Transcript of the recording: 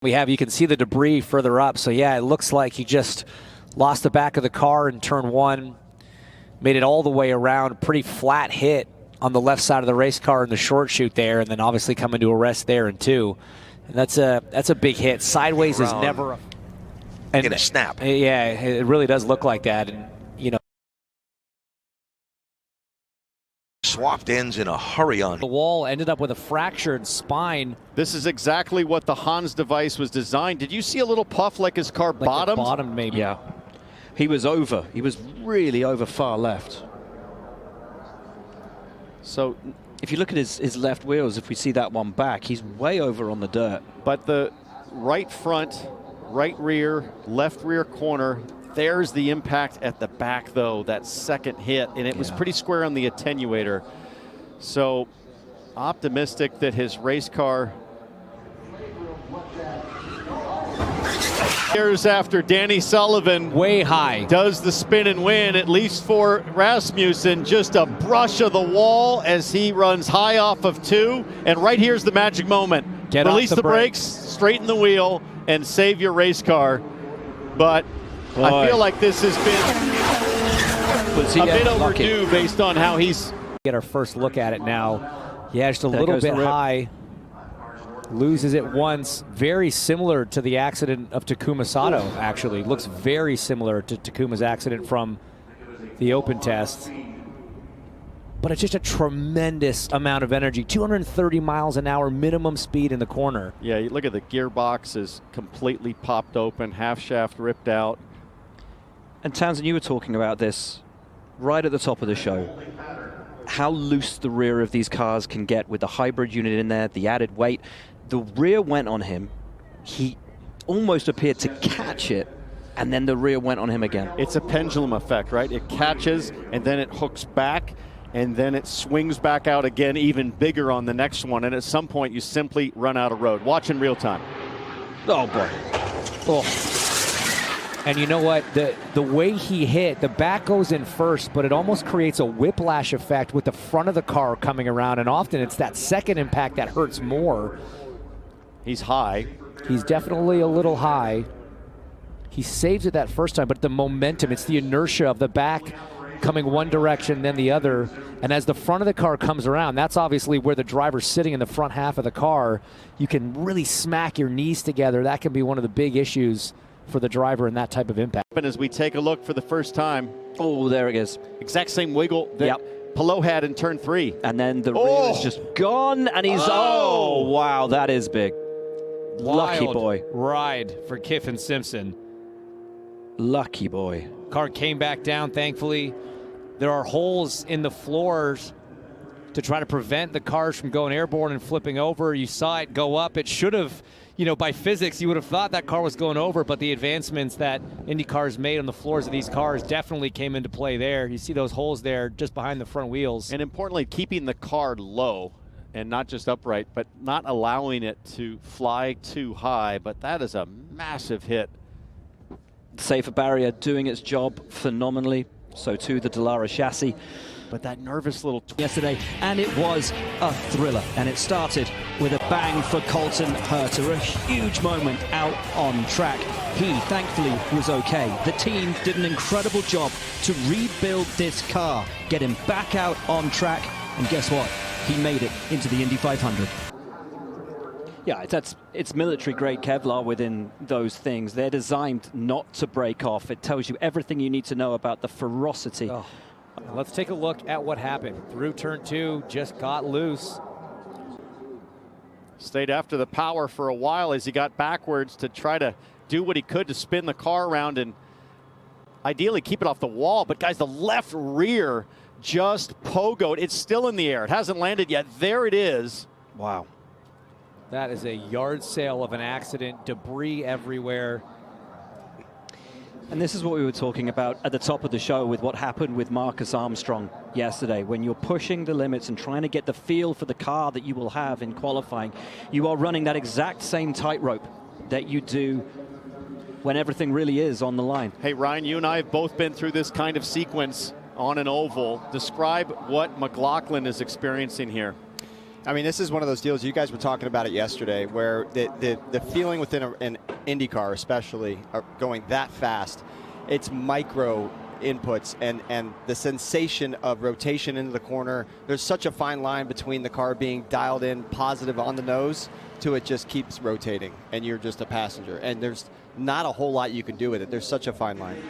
You can see the debris further up. So yeah, it looks like he just lost the back of the car in turn one, made it all the way around, pretty flat hit on the left side of the race car in the short chute there, and then obviously coming to a rest there in two. And that's a big hit. Sideways is never a snap. Yeah, it really does look like that. And you know, swapped ends in a hurry on the wall, ended up with a fractured spine. This is exactly what the Hans device was designed. Did you see a little puff like his car bottomed? Bottomed maybe. Yeah. He was over. He was really over far left. So if you look at his left wheels, if we see that one back, he's way over on the dirt. But the right front, right rear, left rear corner, there's the impact at the back though, that second hit, and it was pretty square on the attenuator. So optimistic that his race car. Years after Danny Sullivan way high does the spin and win, at least for Rasmussen, just a brush of the wall as he runs high off of two. And right here's the magic moment. Release the brakes, straighten the wheel, and save your race car. But I feel like this has been a bit overdue based on how he's. Get our first look at it now. Yeah, just a little bit high. Loses it once. Very similar to the accident of Takuma Sato, actually. Looks very similar to Takuma's accident from the open test. But it's just a tremendous amount of energy. 230 miles an hour minimum speed in the corner. Yeah, you look at the gearbox is completely popped open, half shaft ripped out. And Townsend, you were talking about this right at the top of the show. How loose the rear of these cars can get with the hybrid unit in there, the added weight. The rear went on him. He almost appeared to catch it, and then the rear went on him again. It's a pendulum effect, right? It catches, and then it hooks back, and then it swings back out again, even bigger on the next one. And at some point, you simply run out of road. Watch in real time. Oh, boy. Oh. And you know what? The way he hit, the back goes in first, but it almost creates a whiplash effect with the front of the car coming around, and often it's that second impact that hurts more. He's high. He's definitely a little high. He saves it that first time, but the momentum, it's the inertia of the back coming one direction, then the other. And as the front of the car comes around, that's obviously where the driver's sitting in the front half of the car. You can really smack your knees together. That can be one of the big issues for the driver in that type of impact. And as we take a look for the first time. Oh, there it is. Exact same wiggle that Palou had in turn 3. And then the rear is just gone, and he's, oh, wow, that is big. Lucky boy. Ride for Kiffin Simpson. Lucky boy. Car came back down, thankfully. There are holes in the floors to try to prevent the cars from going airborne and flipping over. You saw it go up. It should have, you know, by physics, you would have thought that car was going over, but the advancements that IndyCar's made on the floors of these cars definitely came into play there. You see those holes there just behind the front wheels. And importantly, keeping the car low and not just upright, but not allowing it to fly too high. But that is a massive hit. Safer barrier doing its job phenomenally. So too the Dallara chassis. But that nervous little yesterday, and it was a thriller. And it started with a bang for Colton Herter, a huge moment out on track. He thankfully was okay. The team did an incredible job to rebuild this car, get him back out on track, and guess what? He made it into the Indy 500. Yeah, it's military-grade Kevlar within those things. They're designed not to break off. It tells you everything you need to know about the ferocity. Oh. Let's take a look at what happened. Through turn 2, just got loose. Stayed after the power for a while as he got backwards to try to do what he could to spin the car around and ideally keep it off the wall. But guys, the left rear just pogoed. It's still in the air. It hasn't landed yet. There it is. Wow. That is a yard sale of an accident. Debris everywhere. And this is what we were talking about at the top of the show with what happened with Marcus Armstrong yesterday. When you're pushing the limits and trying to get the feel for the car that you will have in qualifying, you are running that exact same tightrope that you do when everything really is on the line. Hey, Ryan, you and I have both been through this kind of sequence on an oval. Describe what McLaughlin is experiencing here. I mean, this is one of those deals, you guys were talking about it yesterday, where the feeling within an IndyCar especially, going that fast, it's micro inputs and the sensation of rotation into the corner. There's such a fine line between the car being dialed in positive on the nose to it just keeps rotating and you're just a passenger. And there's not a whole lot you can do with it. There's such a fine line.